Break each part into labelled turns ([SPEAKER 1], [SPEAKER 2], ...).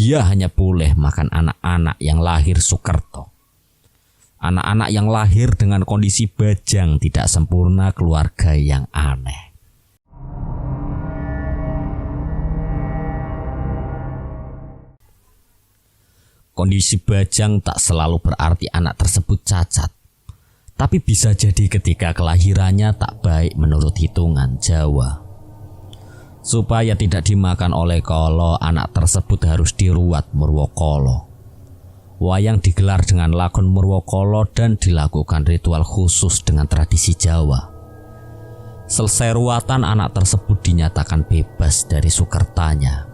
[SPEAKER 1] dia hanya boleh makan anak-anak yang lahir Sukerto. Anak-anak yang lahir dengan kondisi bajang tidak sempurna, keluarga yang aneh. Kondisi bajang tak selalu berarti anak tersebut cacat, tapi bisa jadi ketika kelahirannya tak baik menurut hitungan Jawa. Supaya tidak dimakan oleh kolo, anak tersebut harus diruat Murwokolo. Wayang digelar dengan lakon Murwokolo dan dilakukan ritual khusus dengan tradisi Jawa. Selesai ruatan, anak tersebut dinyatakan bebas dari Sukertanya.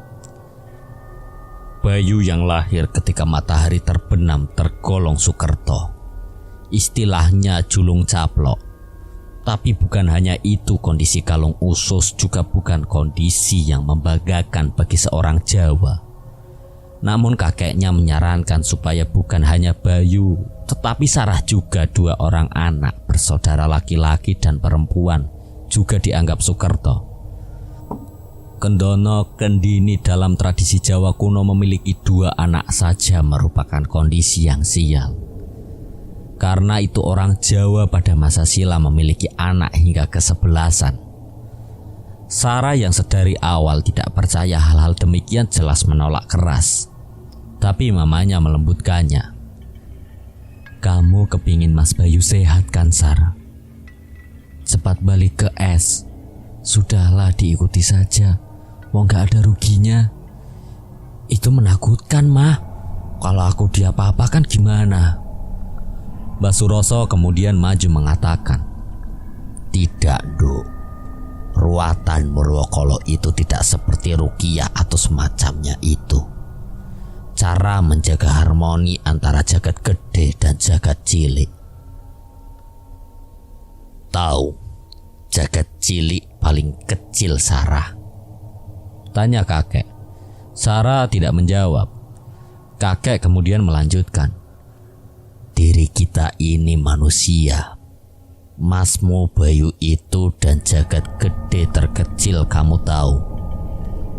[SPEAKER 1] Bayu yang lahir ketika matahari terbenam tergolong Sukerto. Istilahnya julung caplok. Tapi bukan hanya itu, kondisi kalung usus juga bukan kondisi yang membanggakan bagi seorang Jawa. Namun kakeknya menyarankan supaya bukan hanya Bayu, tetapi Sarah juga, 2 orang anak bersaudara laki-laki dan perempuan, juga dianggap Sukerto. Kendono Kendini dalam tradisi Jawa kuno memiliki 2 anak saja merupakan kondisi yang sial. Karena itu orang Jawa pada masa silam memiliki anak hingga ke-11. Sarah yang sedari awal tidak percaya hal-hal demikian jelas menolak keras. Tapi mamanya melembutkannya. "Kamu kepingin Mas Bayu sehat kan, Sar? Cepat balik ke S. Sudahlah, diikuti saja. Wong gak ada ruginya." "Itu menakutkan, Mah. Kalau aku diapa-apakan gimana?" Mbah Suroso kemudian maju mengatakan, "Tidak, Duk. Ruatan Murwokolo itu tidak seperti ruqyah atau semacamnya itu. Cara menjaga harmoni antara jagat gede dan jagat cilik. Tahu jagat cilik paling kecil, Sarah?" tanya kakek. Sarah tidak menjawab. Kakek kemudian melanjutkan, "Diri kita ini manusia. Masmu Bayu itu dan jagat gede terkecil kamu tahu.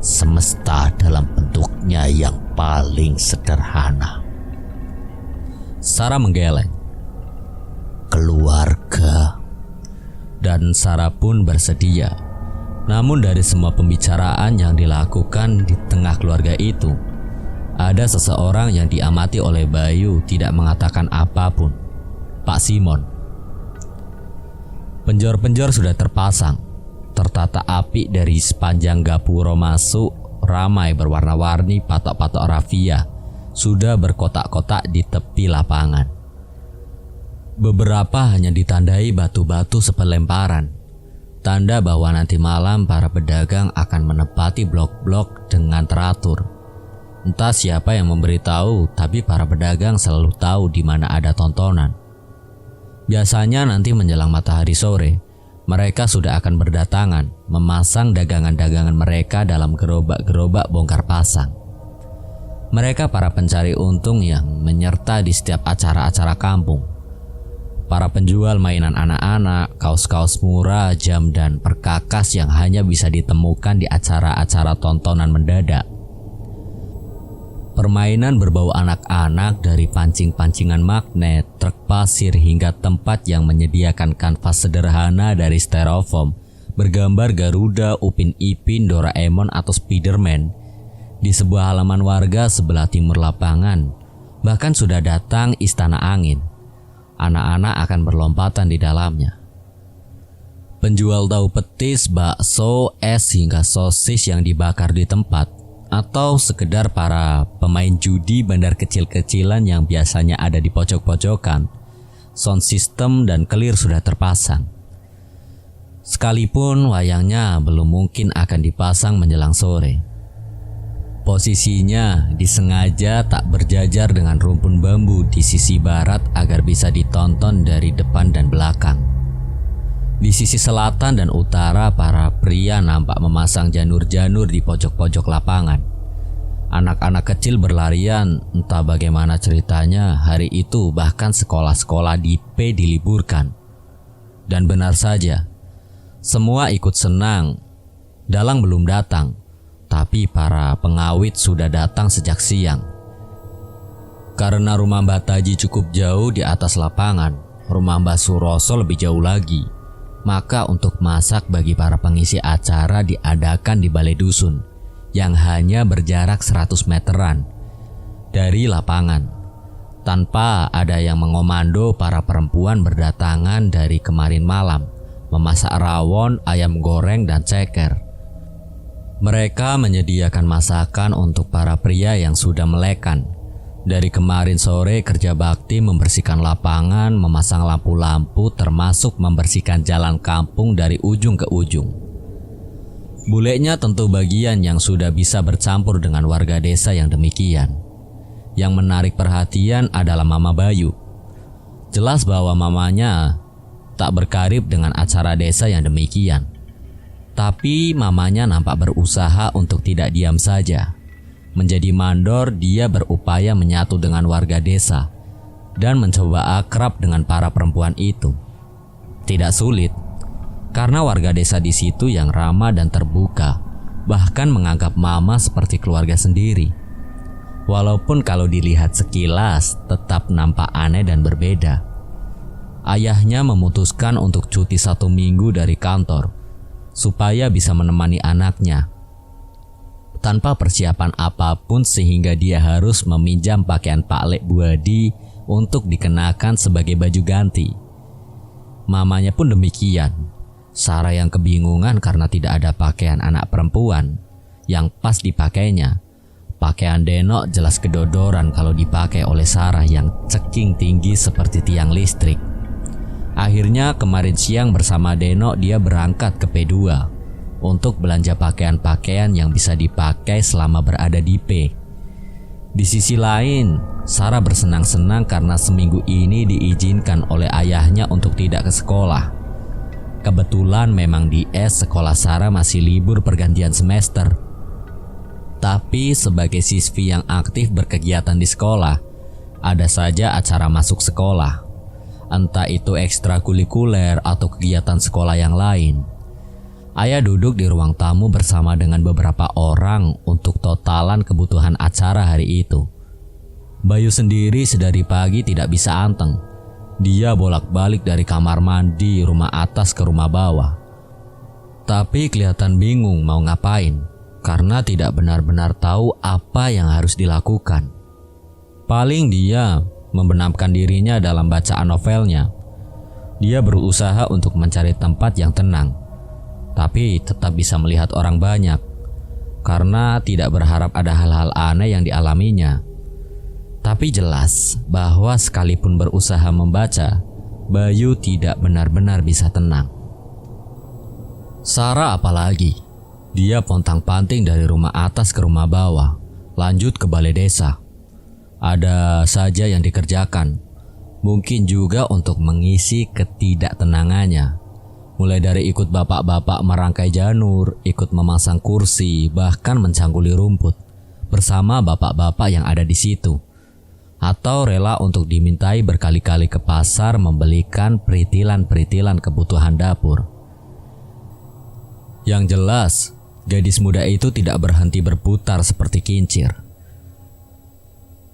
[SPEAKER 1] Semesta dalam bentuknya yang paling sederhana." Sarah menggeleng. "Keluarga." Dan Sarah pun bersedia. Namun dari semua pembicaraan yang dilakukan di tengah keluarga itu, ada seseorang yang diamati oleh Bayu tidak mengatakan apapun. Pak Simon. Penjor-penjor sudah terpasang, tertata apik dari sepanjang gapuro masuk, ramai berwarna-warni patok-patok rafia, sudah berkotak-kotak di tepi lapangan. Beberapa hanya ditandai batu-batu sepelemparan, tanda bahwa nanti malam para pedagang akan menepati blok-blok dengan teratur. Entah siapa yang memberitahu, tapi para pedagang selalu tahu di mana ada tontonan. Biasanya nanti menjelang matahari sore, mereka sudah akan berdatangan, memasang dagangan-dagangan mereka dalam gerobak-gerobak bongkar pasang. Mereka para pencari untung yang menyerta di setiap acara-acara kampung. Para penjual mainan anak-anak, kaos-kaos murah, jam dan perkakas yang hanya bisa ditemukan di acara-acara tontonan mendadak. Permainan berbau anak-anak dari pancing-pancingan magnet, truk pasir hingga tempat yang menyediakan kanvas sederhana dari styrofoam bergambar Garuda, Upin Ipin, Doraemon atau Spiderman di sebuah halaman warga sebelah timur lapangan. Bahkan sudah datang Istana Angin. Anak-anak akan berlompatan di dalamnya. Penjual tahu petis, bakso, es hingga sosis yang dibakar di tempat, atau sekedar para pemain judi bandar kecil-kecilan yang biasanya ada di pojok-pojokan. Sound system dan kelir sudah terpasang. Sekalipun wayangnya belum mungkin akan dipasang menjelang sore. Posisinya disengaja tak berjajar dengan rumpun bambu di sisi barat agar bisa ditonton dari depan dan belakang. Di sisi selatan dan utara, para pria nampak memasang janur-janur di pojok-pojok lapangan. Anak-anak kecil berlarian, entah bagaimana ceritanya, hari itu bahkan sekolah-sekolah di P diliburkan. Dan benar saja, semua ikut senang. Dalang belum datang, tapi para pengawit sudah datang sejak siang. Karena rumah Mbah Taji cukup jauh di atas lapangan, rumah Mbah Suroso lebih jauh lagi. Maka untuk masak bagi para pengisi acara diadakan di balai dusun yang hanya berjarak 100 meteran dari lapangan. Tanpa ada yang mengomando, para perempuan berdatangan dari kemarin malam memasak rawon, ayam goreng, dan ceker. Mereka menyediakan masakan untuk para pria yang sudah melekan. Dari kemarin sore kerja bakti membersihkan lapangan, memasang lampu-lampu, termasuk membersihkan jalan kampung dari ujung ke ujung. Bulenya tentu bagian yang sudah bisa bercampur dengan warga desa yang demikian. Yang menarik perhatian adalah Mama Bayu. Jelas bahwa mamanya tak berkarib dengan acara desa yang demikian. Tapi mamanya nampak berusaha untuk tidak diam saja. Menjadi mandor, dia berupaya menyatu dengan warga desa dan mencoba akrab dengan para perempuan itu. Tidak sulit, karena warga desa di situ yang ramah dan terbuka, bahkan menganggap Mama seperti keluarga sendiri. Walaupun kalau dilihat sekilas tetap nampak aneh dan berbeda. Ayahnya memutuskan untuk cuti 1 minggu dari kantor supaya bisa menemani anaknya. Tanpa persiapan apapun sehingga dia harus meminjam pakaian Pak Lek Buadi untuk dikenakan sebagai baju ganti. Mamanya pun demikian. Sarah yang kebingungan karena tidak ada pakaian anak perempuan yang pas dipakainya. Pakaian Denok jelas kedodoran kalau dipakai oleh Sarah yang ceking tinggi seperti tiang listrik. Akhirnya kemarin siang bersama Denok dia berangkat ke P2 untuk belanja pakaian-pakaian yang bisa dipakai selama berada di P. Di sisi lain, Sarah bersenang-senang karena seminggu ini diizinkan oleh ayahnya untuk tidak ke sekolah. Kebetulan memang di S sekolah Sarah masih libur pergantian semester. Tapi sebagai siswi yang aktif berkegiatan di sekolah, ada saja acara masuk sekolah. Entah itu ekstrakurikuler atau kegiatan sekolah yang lain. Ayah duduk di ruang tamu bersama dengan beberapa orang untuk totalan kebutuhan acara hari itu. Bayu sendiri sedari pagi tidak bisa anteng. Dia bolak-balik dari kamar mandi rumah atas ke rumah bawah. Tapi kelihatan bingung mau ngapain karena tidak benar-benar tahu apa yang harus dilakukan. Paling dia membenamkan dirinya dalam bacaan novelnya. Dia berusaha untuk mencari tempat yang tenang, tapi tetap bisa melihat orang banyak karena tidak berharap ada hal-hal aneh yang dialaminya. Tapi jelas bahwa sekalipun berusaha membaca, Bayu tidak benar-benar bisa tenang. Sarah apalagi, dia pontang-panting dari rumah atas ke rumah bawah, lanjut ke balai desa. Ada saja yang dikerjakan, mungkin juga untuk mengisi ketidaktenangannya. Mulai dari ikut bapak-bapak merangkai janur, ikut memasang kursi, bahkan mencangkuli rumput bersama bapak-bapak yang ada di situ. Atau rela untuk dimintai berkali-kali ke pasar membelikan peritilan-peritilan kebutuhan dapur. Yang jelas, gadis muda itu tidak berhenti berputar seperti kincir.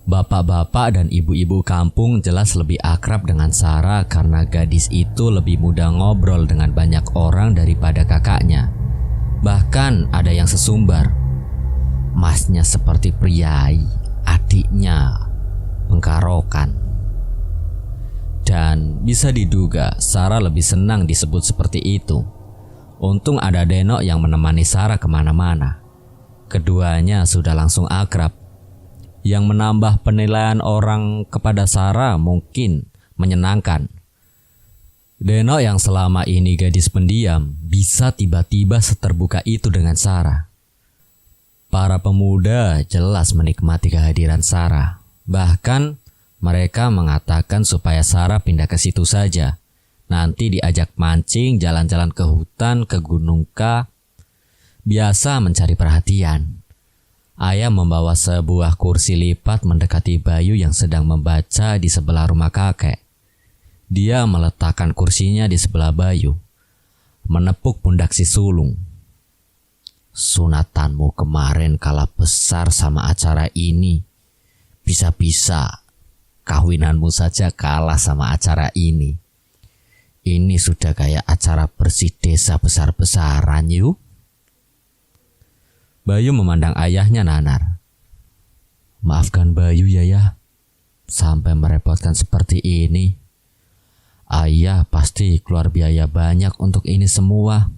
[SPEAKER 1] Bapak-bapak dan ibu-ibu kampung jelas lebih akrab dengan Sarah karena gadis itu lebih mudah ngobrol dengan banyak orang daripada kakaknya. Bahkan ada yang sesumbar. Masnya seperti priai, adiknya pengkarokan. Dan bisa diduga Sarah lebih senang disebut seperti itu. Untung ada Denok yang menemani Sarah kemana-mana. Keduanya sudah langsung akrab. Yang menambah penilaian orang kepada Sarah mungkin menyenangkan. Denok yang selama ini gadis pendiam bisa tiba-tiba seterbuka itu dengan Sarah. Para pemuda jelas menikmati kehadiran Sarah. Bahkan mereka mengatakan supaya Sarah pindah ke situ saja. Nanti diajak mancing, jalan-jalan ke hutan, ke Gunung K. Biasa mencari perhatian. Ayah membawa sebuah kursi lipat mendekati Bayu yang sedang membaca di sebelah rumah kakek. Dia meletakkan kursinya di sebelah Bayu, menepuk pundak si sulung. Sunatanmu kemarin kalah besar sama acara ini. Bisa-bisa kawinanmu saja kalah sama acara ini. Ini sudah kayak acara bersih desa besar-besaran yuk. Bayu memandang ayahnya nanar. Maafkan Bayu ya, sampai merepotkan seperti ini. Ayah pasti keluar biaya banyak untuk ini semua.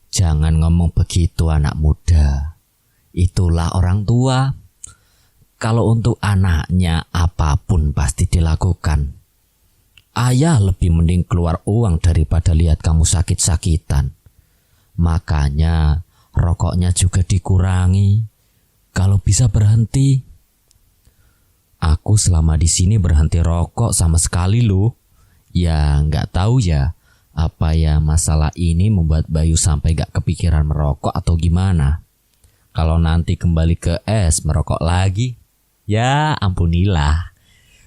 [SPEAKER 1] Jangan ngomong begitu anak muda. Itulah orang tua. Kalau untuk anaknya apapun pasti dilakukan. Ayah lebih mending keluar uang daripada lihat kamu sakit-sakitan. Makanya rokoknya juga dikurangi. Kalau bisa berhenti. Aku selama di sini berhenti rokok sama sekali loh. Ya nggak tahu ya, apa ya masalah ini membuat Bayu sampai gak kepikiran merokok atau gimana. Kalau nanti kembali ke es merokok lagi, ya ampunilah.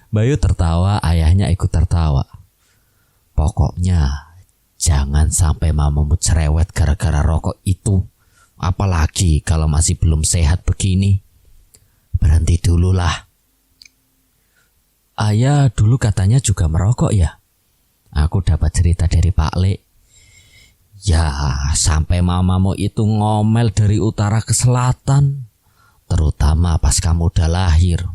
[SPEAKER 1] Bayu tertawa, ayahnya ikut tertawa. Pokoknya jangan sampai mamamu cerewet gara-gara rokok itu. Apalagi kalau masih belum sehat begini. Berhenti dulu lah. Ayah dulu katanya juga merokok ya. Aku dapat cerita dari Pak Le. Ya, sampai mamamu itu ngomel dari utara ke selatan. Terutama pas kamu udah lahir.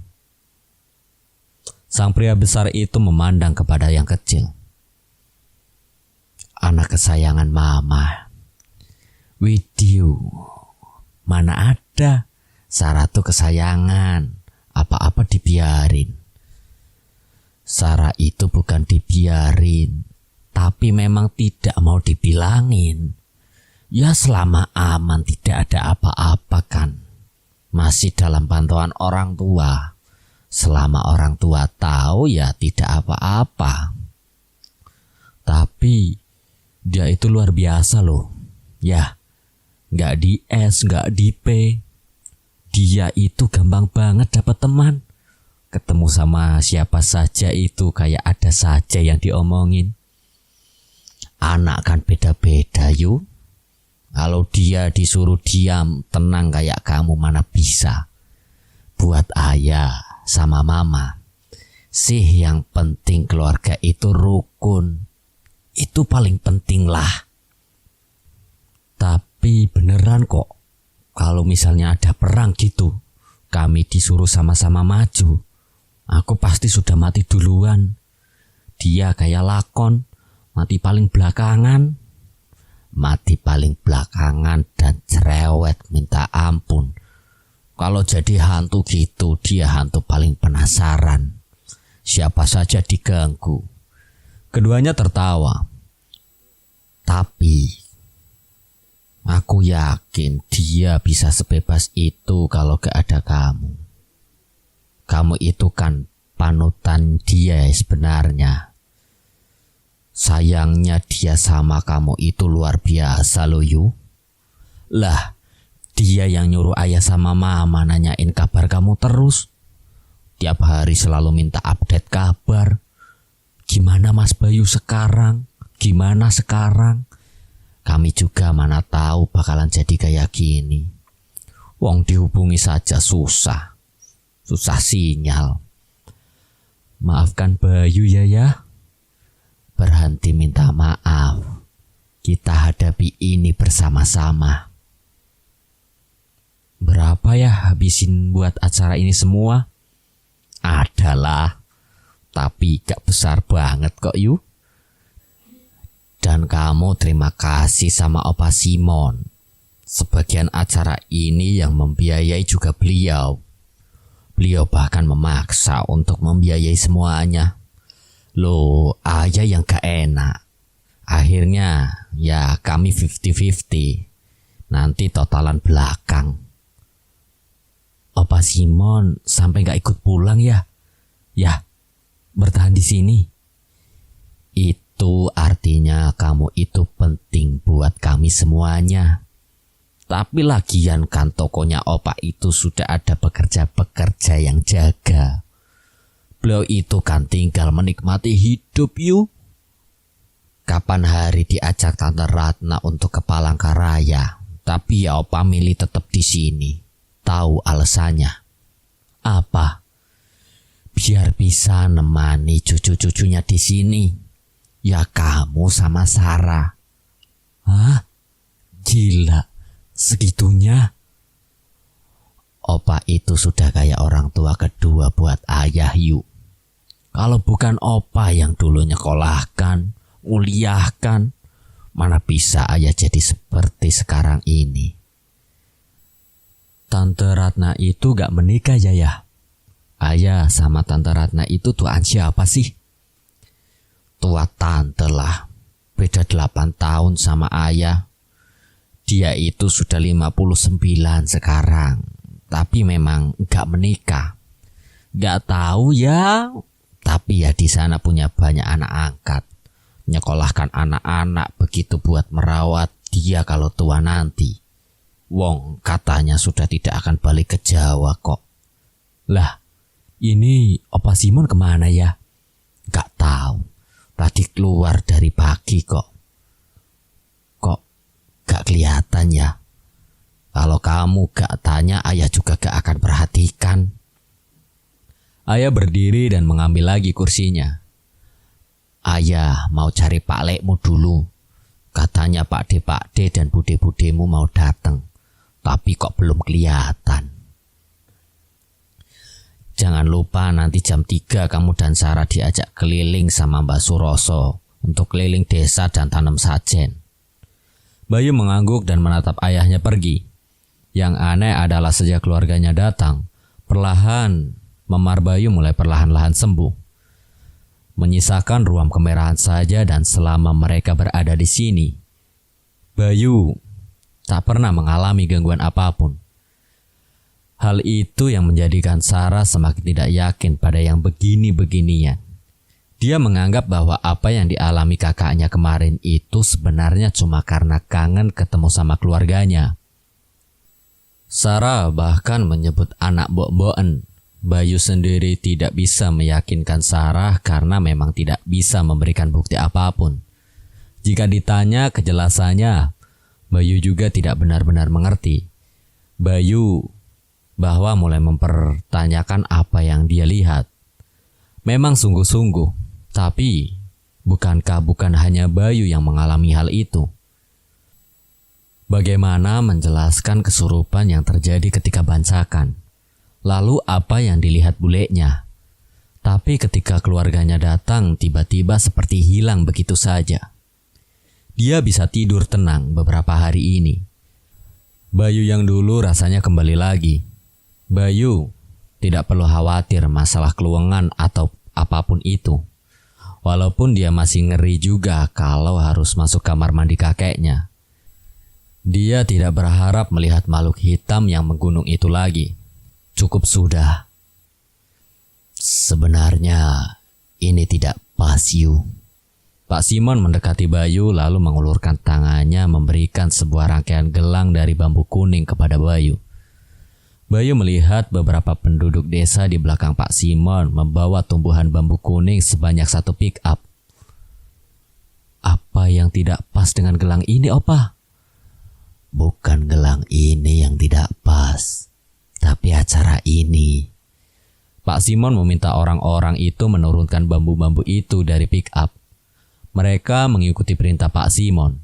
[SPEAKER 1] Sang pria besar itu memandang kepada yang kecil. Anak kesayangan mama. Widyu, mana ada Sarah tuh kesayangan. Apa-apa dibiarin. Sarah itu bukan dibiarin, tapi memang tidak mau dibilangin. Ya selama aman tidak ada apa-apa kan. Masih dalam pantauan orang tua. Selama orang tua tahu ya tidak apa-apa. Tapi dia itu luar biasa loh. Ya, gak di S, gak di P. Dia itu gampang banget dapat teman. Ketemu sama siapa saja itu kayak ada saja yang diomongin. Anak kan beda-beda yuk. Kalau dia disuruh diam, tenang kayak kamu mana bisa. Buat ayah sama mama sih yang penting keluarga itu rukun. Itu paling penting lah. Tapi beneran kok, kalau misalnya ada perang gitu, kami disuruh sama-sama maju, aku pasti sudah mati duluan. Dia kayak lakon, mati paling belakangan. Mati paling belakangan dan cerewet minta ampun. Kalau jadi hantu gitu, dia hantu paling penasaran. Siapa saja diganggu. Keduanya tertawa. Tapi aku yakin dia bisa sebebas itu kalau gak ada kamu. Kamu itu kan panutan dia sebenarnya. Sayangnya dia sama kamu itu luar biasa loh yu. Lah, dia yang nyuruh ayah sama mama nanyain kabar kamu terus. Tiap hari selalu minta update kabar. Gimana Mas Bayu sekarang? Gimana sekarang? Kami juga mana tahu bakalan jadi kayak gini. Wong dihubungi saja susah. Susah sinyal. Maafkan Bayu ya. Berhenti minta maaf. Kita hadapi ini bersama-sama. Berapa ya habisin buat acara ini semua? Adalah. Tapi gak besar banget kok yuk. Dan kamu terima kasih sama Opa Simon. Sebagian acara ini yang membiayai juga beliau. Beliau bahkan memaksa untuk membiayai semuanya. Loh, ayah yang gak enak. Akhirnya ya kami 50-50. Nanti totalan belakang. Opa Simon sampai gak ikut pulang ya? Ya, bertahan di sini. Itu artinya kamu itu penting buat kami semuanya. Tapi lagian kan tokonya Opa itu sudah ada pekerja-pekerja yang jaga. Beliau itu kan tinggal menikmati hidup yuk. kapan hari diajak Tante Ratna untuk ke Palangkaraya, tapi ya opa milih tetap di sini. Tahu alasannya? Apa? Biar bisa nemani cucu-cucunya di sini. Ya kamu sama Sarah. Hah? Gila, segitunya? Opa itu sudah kayak orang tua kedua buat ayah yuk. Kalau bukan opa yang dulu nyekolahkan, kuliahkan, mana bisa ayah jadi seperti sekarang ini. Tante Ratna itu gak menikah ya? Ayah sama Tante Ratna itu tuaan siapa sih? Tua tante lah, beda 8 tahun sama ayah. Dia itu sudah 59 sekarang, tapi memang gak menikah. Gak tahu ya, tapi ya di sana punya banyak anak angkat. Nyekolahkan anak-anak begitu buat merawat dia kalau tua nanti. Wong katanya sudah tidak akan balik ke Jawa kok. Lah, ini Opa Simon kemana ya? Gak tahu. Tadi keluar dari pagi kok. Kok gak kelihatan ya? Kalau kamu gak tanya, ayah juga gak akan perhatikan. Ayah berdiri dan mengambil lagi kursinya. Ayah mau cari Pak Lekmu dulu. Katanya Pak De dan bude-budemu mau datang. Tapi kok belum kelihatan. Jangan lupa nanti jam 3 kamu dan Sarah diajak keliling sama Mbak Suroso untuk keliling desa dan tanam sajen. Bayu mengangguk dan menatap ayahnya pergi. Yang aneh adalah sejak keluarganya datang, perlahan memar Bayu mulai perlahan-lahan sembuh. Menyisakan ruam kemerahan saja, dan selama mereka berada di sini, Bayu tak pernah mengalami gangguan apapun. Hal itu yang menjadikan Sarah semakin tidak yakin pada yang begini-beginian. Dia menganggap bahwa apa yang dialami kakaknya kemarin itu sebenarnya cuma karena kangen ketemu sama keluarganya. Sarah bahkan menyebut anak mbok-mboken. Bayu sendiri tidak bisa meyakinkan Sarah karena memang tidak bisa memberikan bukti apapun. Jika ditanya kejelasannya, Bayu juga tidak benar-benar mengerti. Bayu bahwa mulai mempertanyakan apa yang dia lihat. Memang sungguh-sungguh, tapi bukankah bukan hanya Bayu yang mengalami hal itu? Bagaimana menjelaskan kesurupan yang terjadi ketika bancakan? Lalu apa yang dilihat bulenya? Tapi ketika keluarganya datang, tiba-tiba seperti hilang begitu saja. Dia bisa tidur tenang beberapa hari ini. Bayu yang dulu rasanya kembali lagi. Bayu tidak perlu khawatir masalah keluangan atau apapun itu. Walaupun dia masih ngeri juga kalau harus masuk kamar mandi kakeknya. Dia tidak berharap melihat makhluk hitam yang menggunung itu lagi. Cukup sudah. Sebenarnya ini tidak pas, Yu. Pak Simon mendekati Bayu lalu mengulurkan tangannya memberikan sebuah rangkaian gelang dari bambu kuning kepada Bayu. Bayu melihat beberapa penduduk desa di belakang Pak Simon membawa tumbuhan bambu kuning sebanyak 1 pick up. Apa yang tidak pas dengan gelang ini, Opa? Bukan gelang ini yang tidak pas, tapi acara ini. Pak Simon meminta orang-orang itu menurunkan bambu-bambu itu dari pick up. Mereka mengikuti perintah Pak Simon.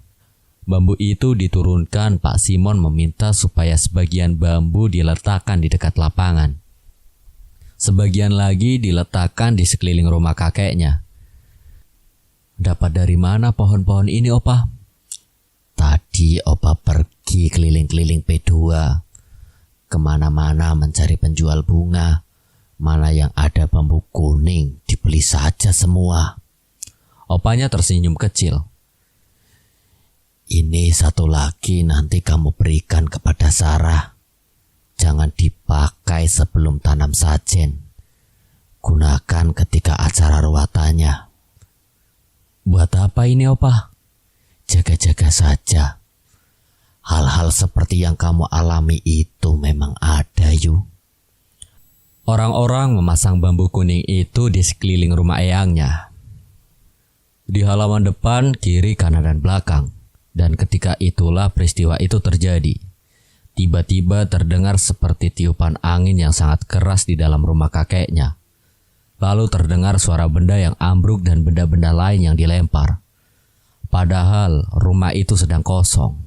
[SPEAKER 1] Bambu itu diturunkan. Pak Simon meminta supaya sebagian bambu diletakkan di dekat lapangan. Sebagian lagi diletakkan di sekeliling rumah kakeknya. Dapat dari mana pohon-pohon ini, Opa? Tadi Opa pergi keliling-keliling P2. Kemana-mana mencari penjual bunga. Mana yang ada bambu kuning, dibeli saja semua. Opanya tersenyum kecil. Ini 1 lagi nanti kamu berikan kepada Sarah. Jangan dipakai sebelum tanam sajen. Gunakan ketika acara ruwatannya. Buat apa ini, Opa? Jaga-jaga saja. Hal-hal seperti yang kamu alami itu memang ada, Yu. Orang-orang memasang bambu kuning itu di sekeliling rumah eyangnya. Di halaman depan, kiri, kanan, dan belakang. Dan ketika itulah peristiwa itu terjadi. Tiba-tiba terdengar seperti tiupan angin yang sangat keras di dalam rumah kakeknya. Lalu terdengar suara benda yang ambruk dan benda-benda lain yang dilempar. Padahal rumah itu sedang kosong.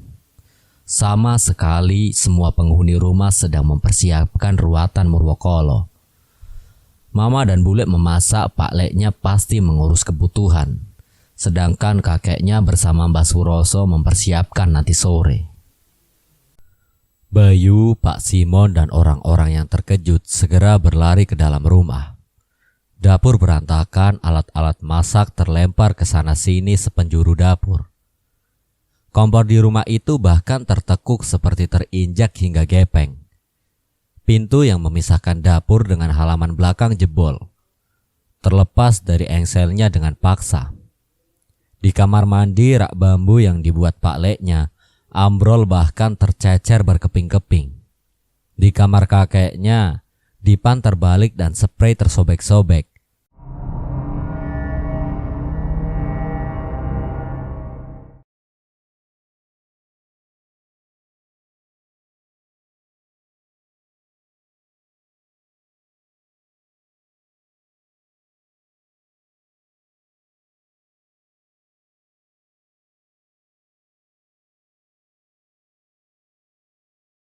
[SPEAKER 1] Sama sekali semua penghuni rumah sedang mempersiapkan ruatan Murwokolo. Mama dan bule memasak, Pak Leknya pasti mengurus kebutuhan. Sedangkan kakeknya bersama Mbah Suroso mempersiapkan nanti sore. Bayu, Pak Simon, dan orang-orang yang terkejut segera berlari ke dalam rumah. Dapur berantakan, alat-alat masak terlempar ke sana-sini sepenjuru dapur. Kompor di rumah itu bahkan tertekuk seperti terinjak hingga gepeng. Pintu yang memisahkan dapur dengan halaman belakang jebol, terlepas dari engselnya dengan paksa. Di kamar mandi, rak bambu yang dibuat Pak Leknya ambrol bahkan tercecer berkeping-keping. Di kamar kakeknya, dipan terbalik dan sprei tersobek-sobek.